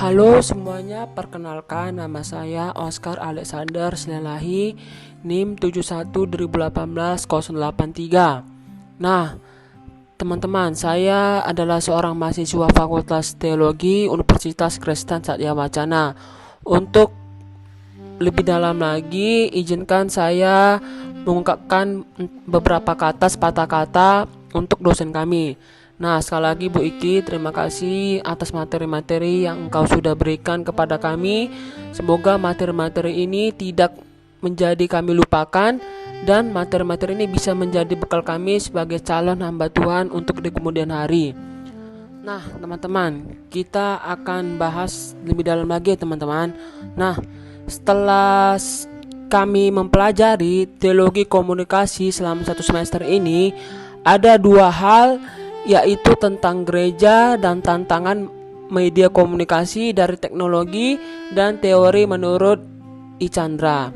Halo semuanya, perkenalkan nama saya Oscar Alexander Silalahi, NIM 71 2018 083. Nah, teman-teman, saya adalah seorang mahasiswa Fakultas Teologi Universitas Kristen Satyawacana. Untuk lebih dalam lagi, izinkan saya mengungkapkan beberapa kata sepatah kata untuk dosen kami. Nah, sekali lagi Bu Iki, terima kasih atas materi-materi yang engkau sudah berikan kepada kami. Semoga materi-materi ini tidak menjadi kami lupakan, dan materi-materi ini bisa menjadi bekal kami sebagai calon hamba Tuhan untuk di kemudian hari. Nah, teman-teman, kita akan bahas lebih dalam lagi, teman-teman. Nah, setelah kami mempelajari teologi komunikasi selama 1 semester ini, ada 2 hal, yaitu tentang gereja dan tantangan media komunikasi dari teknologi dan teori menurut I. Chandra.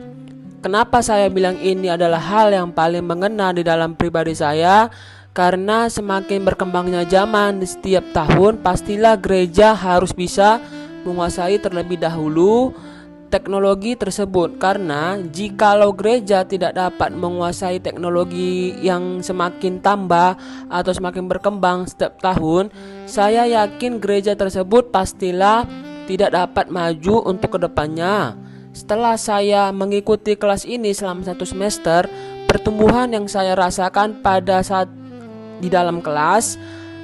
Kenapa saya bilang ini adalah hal yang paling mengena di dalam pribadi saya? Karena semakin berkembangnya zaman di setiap tahun, pastilah gereja harus bisa menguasai terlebih dahulu teknologi tersebut. Karena jikalau gereja tidak dapat menguasai teknologi yang semakin tambah atau semakin berkembang setiap tahun, saya yakin gereja tersebut pastilah tidak dapat maju untuk kedepannya. Setelah saya mengikuti kelas ini selama 1 semester, pertumbuhan yang saya rasakan pada saat di dalam kelas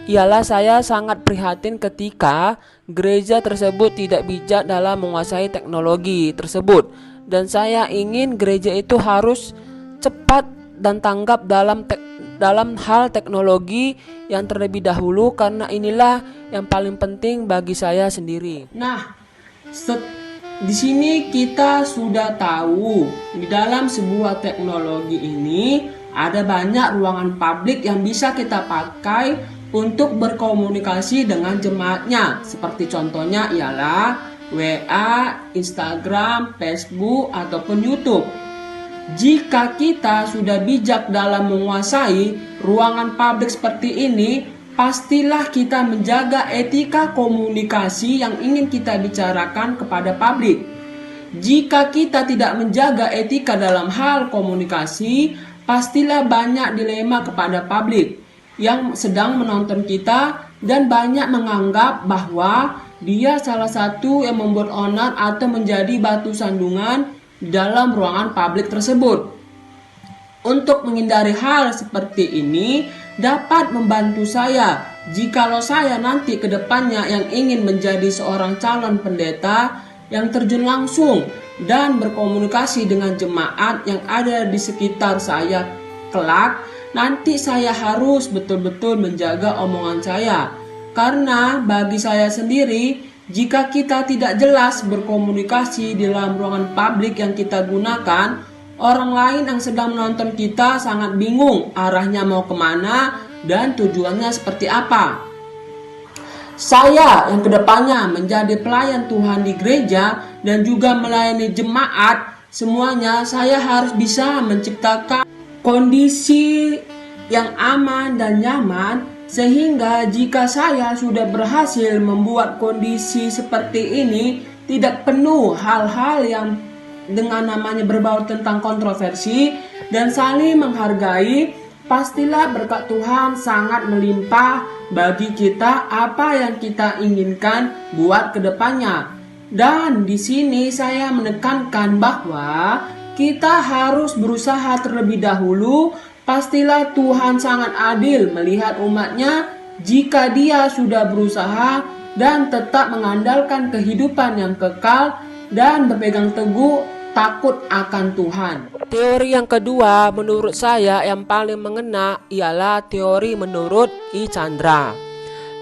ialah saya sangat prihatin ketika gereja tersebut tidak bijak dalam menguasai teknologi tersebut, dan saya ingin gereja itu harus cepat dan tanggap dalam hal teknologi yang terlebih dahulu, karena inilah yang paling penting bagi saya sendiri. Nah, di sini kita sudah tahu di dalam sebuah teknologi ini ada banyak ruangan publik yang bisa kita pakai untuk berkomunikasi dengan jemaatnya. Seperti contohnya ialah WA, Instagram, Facebook, ataupun YouTube. Jika kita sudah bijak dalam menguasai ruangan publik seperti ini, pastilah kita menjaga etika komunikasi yang ingin kita bicarakan kepada publik. Jika kita tidak menjaga etika dalam hal komunikasi, pastilah banyak dilema kepada publik yang sedang menonton kita, dan banyak menganggap bahwa dia salah satu yang membuat onar atau menjadi batu sandungan dalam ruangan publik tersebut. Untuk menghindari hal seperti ini dapat membantu saya jikalau saya nanti ke depannya yang ingin menjadi seorang calon pendeta yang terjun langsung dan berkomunikasi dengan jemaat yang ada di sekitar saya kelak. Nanti saya harus betul-betul menjaga omongan saya, karena bagi saya sendiri, jika kita tidak jelas berkomunikasi di dalam ruangan publik yang kita gunakan, orang lain yang sedang menonton kita sangat bingung arahnya mau kemana dan tujuannya seperti apa. Saya yang kedepannya menjadi pelayan Tuhan di gereja dan juga melayani jemaat, semuanya saya harus bisa menciptakan kondisi yang aman dan nyaman, sehingga jika saya sudah berhasil membuat kondisi seperti ini tidak penuh hal-hal yang dengan namanya berbau tentang kontroversi dan saling menghargai, pastilah berkat Tuhan sangat melimpah bagi kita apa yang kita inginkan buat kedepannya. Dan di sini saya menekankan bahwa kita harus berusaha terlebih dahulu. Pastilah Tuhan sangat adil melihat umatnya jika dia sudah berusaha dan tetap mengandalkan kehidupan yang kekal dan berpegang teguh takut akan Tuhan. Teori yang kedua menurut saya yang paling mengena ialah teori menurut I. Chandra.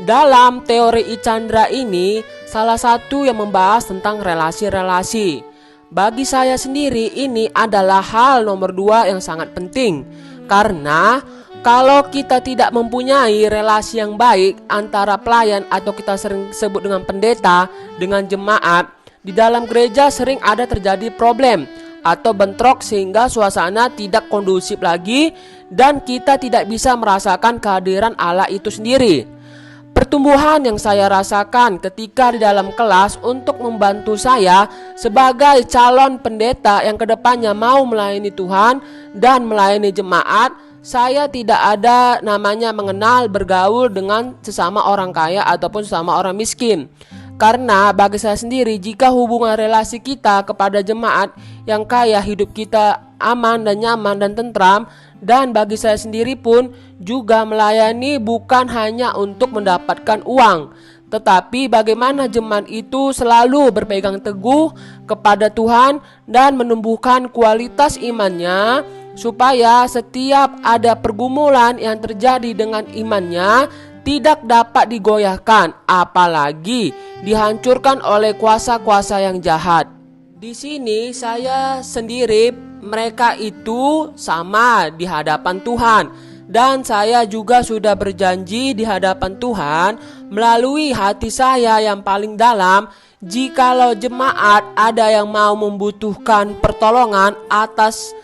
Dalam teori I. Chandra ini salah satu yang membahas tentang relasi-relasi. Bagi saya sendiri ini adalah hal nomor 2 yang sangat penting, karena kalau kita tidak mempunyai relasi yang baik antara pelayan atau kita sering sebut dengan pendeta dengan jemaat, di dalam gereja sering ada terjadi problem atau bentrok sehingga suasana tidak kondusif lagi dan kita tidak bisa merasakan kehadiran Allah itu sendiri. Pertumbuhan yang saya rasakan ketika di dalam kelas untuk membantu saya sebagai calon pendeta yang kedepannya mau melayani Tuhan dan melayani jemaat, saya tidak ada namanya mengenal bergaul dengan sesama orang kaya ataupun sesama orang miskin. Karena bagi saya sendiri, jika hubungan relasi kita kepada jemaat yang kaya, hidup kita aman dan nyaman dan tentram. Dan bagi saya sendiri pun juga melayani bukan hanya untuk mendapatkan uang, tetapi bagaimana jemaat itu selalu berpegang teguh kepada Tuhan dan menumbuhkan kualitas imannya, supaya setiap ada pergumulan yang terjadi dengan imannya tidak dapat digoyahkan, apalagi dihancurkan oleh kuasa-kuasa yang jahat. Di sini saya sendiri, mereka itu sama di hadapan Tuhan, dan saya juga sudah berjanji di hadapan Tuhan melalui hati saya yang paling dalam, jikalau jemaat ada yang mau membutuhkan pertolongan atas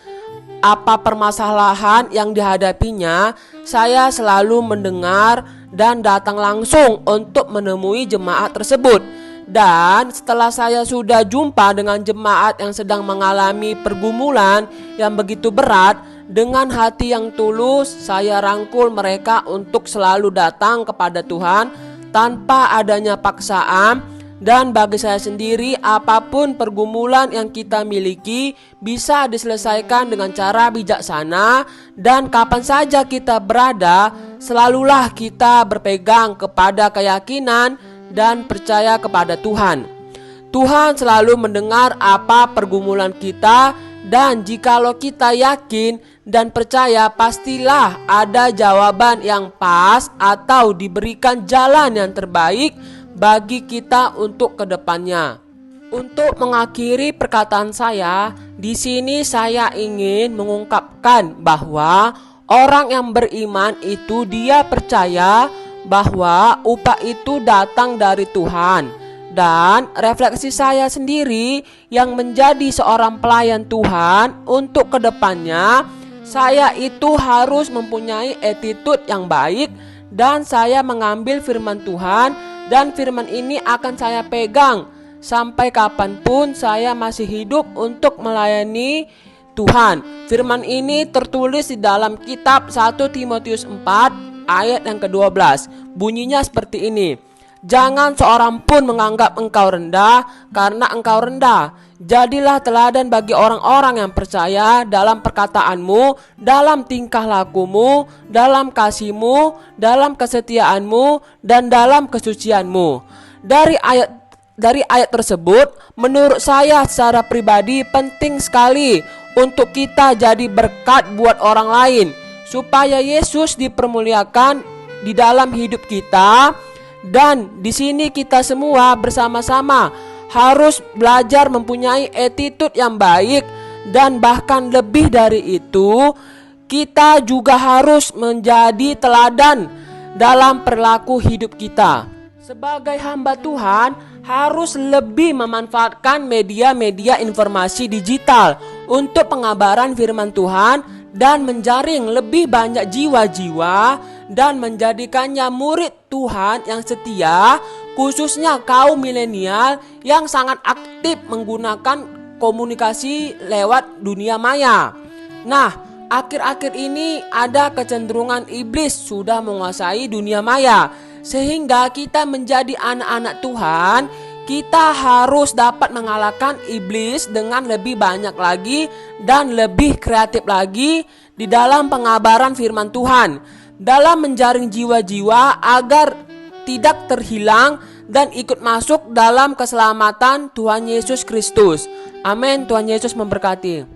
apa permasalahan yang dihadapinya, saya selalu mendengar dan datang langsung untuk menemui jemaat tersebut. Dan setelah saya sudah jumpa dengan jemaat yang sedang mengalami pergumulan yang begitu berat, dengan hati yang tulus saya rangkul mereka untuk selalu datang kepada Tuhan tanpa adanya paksaan. Dan bagi saya sendiri, apapun pergumulan yang kita miliki bisa diselesaikan dengan cara bijaksana, dan kapan saja kita berada, selalulah kita berpegang kepada keyakinan dan percaya kepada Tuhan. Tuhan selalu mendengar apa pergumulan kita, dan jikalau kita yakin dan percaya, pastilah ada jawaban yang pas atau diberikan jalan yang terbaik bagi kita untuk kedepannya. Untuk mengakhiri perkataan saya, di sini saya ingin mengungkapkan bahwa orang yang beriman itu dia percaya bahwa upah itu datang dari Tuhan. Dan refleksi saya sendiri yang menjadi seorang pelayan Tuhan untuk kedepannya, saya itu harus mempunyai attitude yang baik, dan saya mengambil firman Tuhan, dan firman ini akan saya pegang sampai kapanpun saya masih hidup untuk melayani Tuhan. Firman ini tertulis di dalam kitab 1 Timotius 4 ayat yang ke-12. Bunyinya seperti ini: jangan seorang pun menganggap engkau rendah karena engkau rendah. Jadilah teladan bagi orang-orang yang percaya dalam perkataanmu, dalam tingkah lakumu, dalam kasihmu, dalam kesetiaanmu, dan dalam kesucianmu. Dari ayat tersebut, menurut saya secara pribadi penting sekali untuk kita jadi berkat buat orang lain, supaya Yesus dipermuliakan di dalam hidup kita. Dan di sini kita semua bersama-sama harus belajar mempunyai attitude yang baik, dan bahkan lebih dari itu, kita juga harus menjadi teladan dalam perilaku hidup kita. Sebagai hamba Tuhan, harus lebih memanfaatkan media-media informasi digital untuk pengabaran firman Tuhan dan menjaring lebih banyak jiwa-jiwa dan menjadikannya murid Tuhan yang setia, khususnya kaum milenial yang sangat aktif menggunakan komunikasi lewat dunia maya. Nah, akhir-akhir ini ada kecenderungan iblis sudah menguasai dunia maya, sehingga kita menjadi anak-anak Tuhan, kita harus dapat mengalahkan iblis dengan lebih banyak lagi dan lebih kreatif lagi di dalam pengabaran firman Tuhan, dalam menjaring jiwa-jiwa agar tidak terhilang dan ikut masuk dalam keselamatan Tuhan Yesus Kristus. Amin. Tuhan Yesus memberkati.